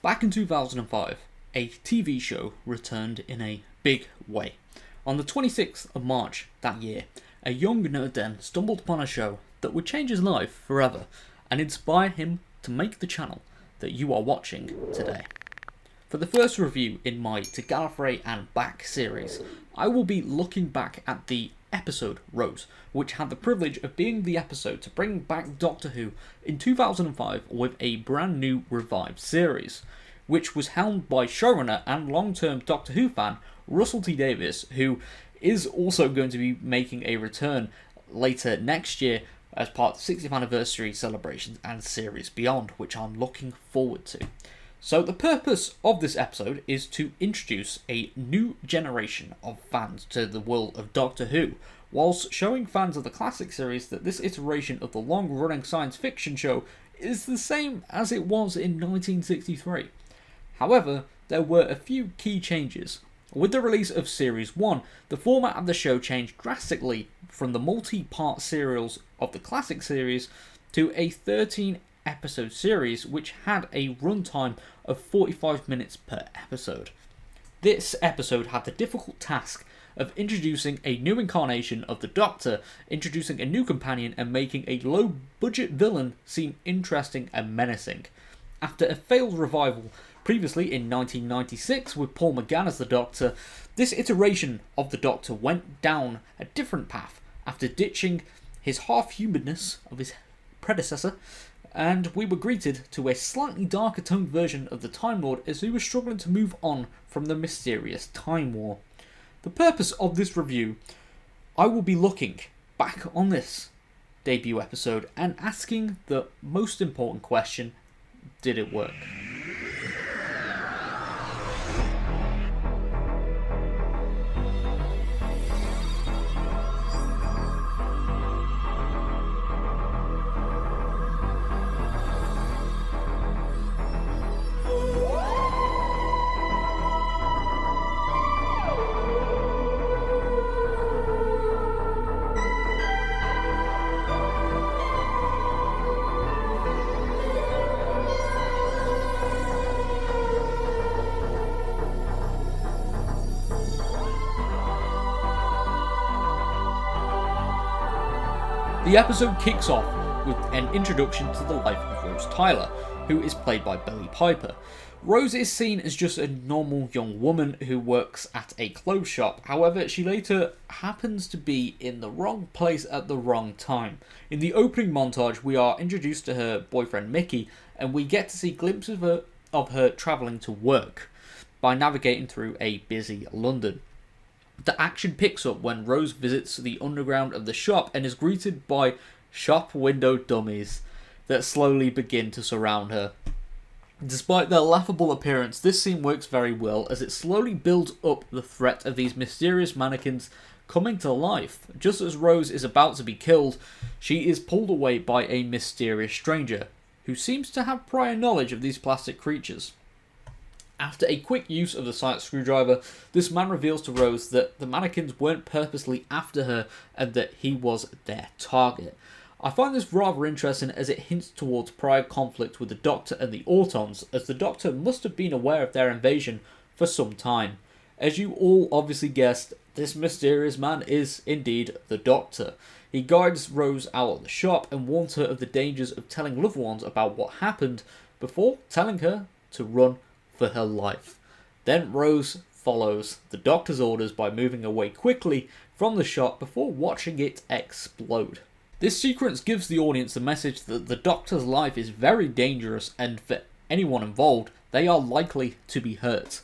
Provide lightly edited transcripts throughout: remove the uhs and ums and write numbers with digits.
Back in 2005, a TV show returned in a big way. On the 26th of March that year, a young nerd den stumbled upon a show that would change his life forever and inspire him to make the channel that you are watching today. For the first review in my To Gallifrey and Back series, I will be looking back at the episode Rose, which had the privilege of being the episode to bring back Doctor Who in 2005 with a brand new revived series, which was helmed by showrunner and long-term Doctor Who fan Russell T Davies, who is also going to be making a return later next year as part of the 60th anniversary celebrations and series beyond, which I'm looking forward to. So the purpose of this episode is to introduce a new generation of fans to the world of Doctor Who, whilst showing fans of the classic series that this iteration of the long-running science fiction show is the same as it was in 1963. However, there were a few key changes. With the release of Series 1, the format of the show changed drastically from the multi-part serials of the classic series to a 13-episode series which had a runtime of 45 minutes per episode. This episode had the difficult task of introducing a new incarnation of the Doctor, introducing a new companion and making a low-budget villain seem interesting and menacing. After a failed revival previously in 1996 with Paul McGann as the Doctor, this iteration of the Doctor went down a different path after ditching his half-humanness of his predecessor, and we were greeted to a slightly darker toned version of the Time Lord as he was struggling to move on from the mysterious Time War. The purpose of this review, I will be looking back on this debut episode and asking the most important question: did it work? The episode kicks off with an introduction to the life of Rose Tyler, who is played by Billie Piper. Rose is seen as just a normal young woman who works at a clothes shop. However, she later happens to be in the wrong place at the wrong time. In the opening montage, we are introduced to her boyfriend Mickey, and we get to see glimpses of her travelling to work by navigating through a busy London. The action picks up when Rose visits the underground of the shop and is greeted by shop window dummies that slowly begin to surround her. Despite their laughable appearance, this scene works very well as it slowly builds up the threat of these mysterious mannequins coming to life. Just as Rose is about to be killed, she is pulled away by a mysterious stranger who seems to have prior knowledge of these plastic creatures. After a quick use of the sonic screwdriver, this man reveals to Rose that the mannequins weren't purposely after her and that he was their target. I find this rather interesting as it hints towards prior conflict with the Doctor and the Autons, as the Doctor must have been aware of their invasion for some time. As you all obviously guessed, this mysterious man is indeed the Doctor. He guides Rose out of the shop and warns her of the dangers of telling loved ones about what happened before telling her to run for her life. Then Rose follows the Doctor's orders by moving away quickly from the shop before watching it explode. This sequence gives the audience the message that the Doctor's life is very dangerous and for anyone involved, they are likely to be hurt.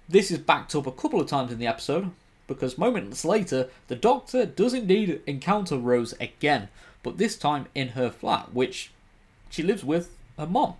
This is backed up a couple of times in the episode, because moments later, the Doctor does indeed encounter Rose again, but this time in her flat, which she lives with her mom.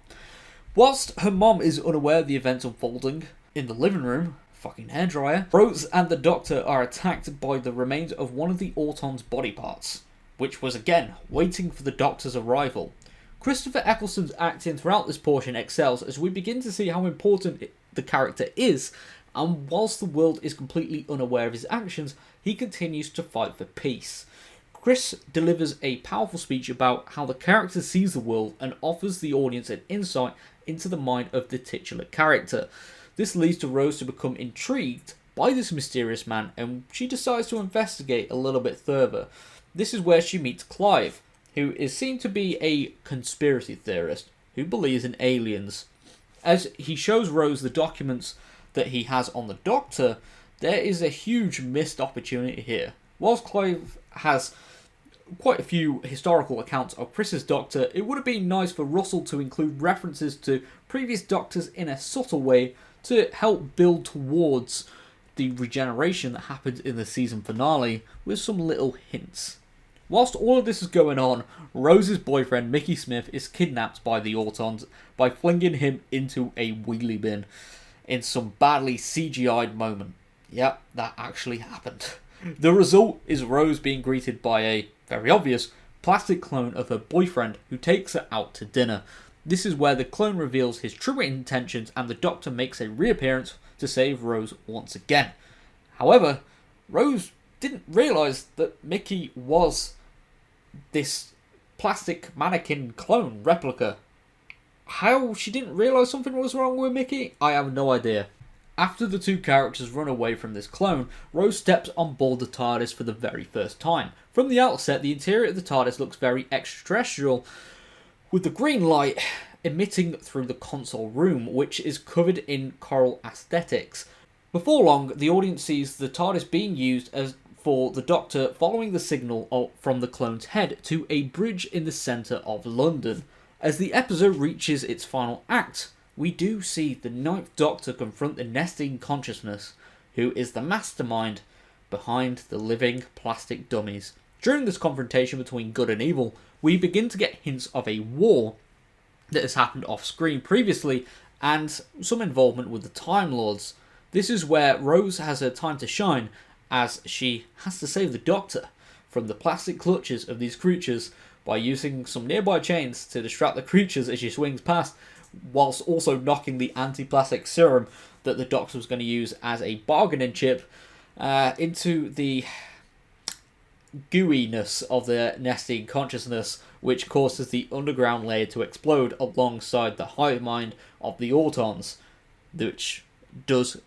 Whilst her mom is unaware of the events unfolding in the living room, fucking hairdryer, Rose and the Doctor are attacked by the remains of one of the Autons' body parts, which was again waiting for the Doctor's arrival. Christopher Eccleston's acting throughout this portion excels as we begin to see how important the character is, and whilst the world is completely unaware of his actions, he continues to fight for peace. Chris delivers a powerful speech about how the character sees the world and offers the audience an insight into the mind of the titular character. This leads to Rose to become intrigued by this mysterious man, and she decides to investigate a little bit further. This is where she meets Clive, who is seen to be a conspiracy theorist who believes in aliens. As he shows Rose the documents that he has on the Doctor, there is a huge missed opportunity here. Whilst Clive has quite a few historical accounts of Chris's Doctor, it would have been nice for Russell to include references to previous Doctors in a subtle way to help build towards the regeneration that happened in the season finale with some little hints. Whilst all of this is going on, Rose's boyfriend Mickey Smith is kidnapped by the Autons by flinging him into a wheelie bin in some badly CGI'd moment. Yep, that actually happened. The result is Rose being greeted by a, very obvious, plastic clone of her boyfriend who takes her out to dinner. This is where the clone reveals his true intentions and the Doctor makes a reappearance to save Rose once again. However, Rose didn't realise that Mickey was this plastic mannequin clone replica. How she didn't realise something was wrong with Mickey, I have no idea. After the two characters run away from this clone, Rose steps on board the Tardis for the very first time. From the outset, the interior of the Tardis looks very extraterrestrial, with the green light emitting through the console room, which is covered in coral aesthetics. Before long, the audience sees the TARDIS being used for the Doctor following the signal from the clone's head to a bridge in the centre of London. As the episode reaches its final act, we do see the Ninth Doctor confront the nesting consciousness, who is the mastermind behind the living plastic dummies. During this confrontation between good and evil, we begin to get hints of a war that has happened off-screen previously, and some involvement with the Time Lords. This is where Rose has her time to shine, as she has to save the Doctor from the plastic clutches of these creatures by using some nearby chains to distract the creatures as she swings past, whilst also knocking the anti-plastic serum that the Doctor was going to use as a bargaining chip into the gooiness of the nesting consciousness, which causes the underground layer to explode alongside the hive mind of the Autons, which does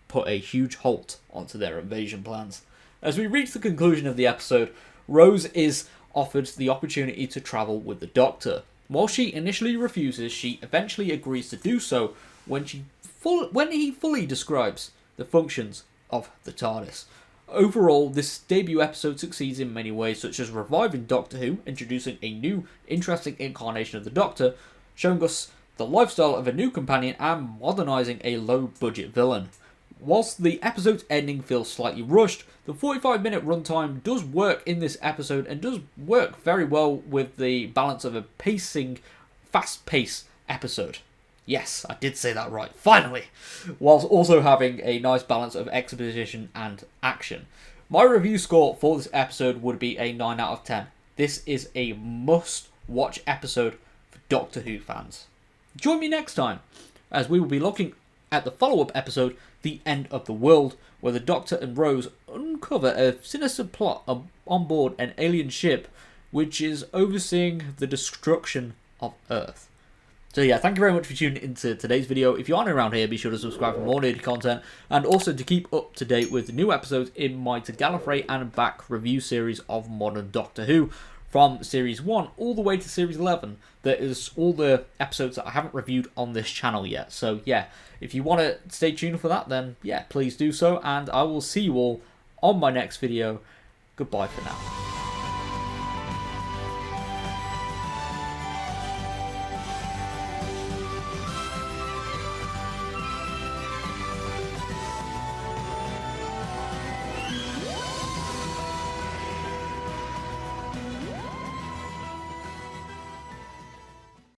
put a huge halt onto their invasion plans. As we reach the conclusion of the episode, Rose is offered the opportunity to travel with the Doctor. While she initially refuses, she eventually agrees to do so when he fully describes the functions of the TARDIS. Overall, this debut episode succeeds in many ways, such as reviving Doctor Who, introducing a new, interesting incarnation of the Doctor, showing us the lifestyle of a new companion, and modernising a low-budget villain. Whilst the episode's ending feels slightly rushed, the 45-minute runtime does work in this episode and does work very well with the balance of a fast-paced episode. Yes, I did say that right, finally! Whilst also having a nice balance of exposition and action. My review score for this episode would be a 9 out of 10. This is a must-watch episode for Doctor Who fans. Join me next time, as we will be looking at the follow-up episode, The End of the World, where the Doctor and Rose uncover a sinister plot on board an alien ship which is overseeing the destruction of Earth. So yeah, thank you very much for tuning into today's video. If you aren't around here, be sure to subscribe for more nerdy content, and also to keep up to date with new episodes in my To Gallifrey and Back review series of Modern Doctor Who, from Series 1 all the way to Series 11. There is all the episodes that I haven't reviewed on this channel yet. So yeah, if you want to stay tuned for that, then yeah, please do so, and I will see you all on my next video. Goodbye for now.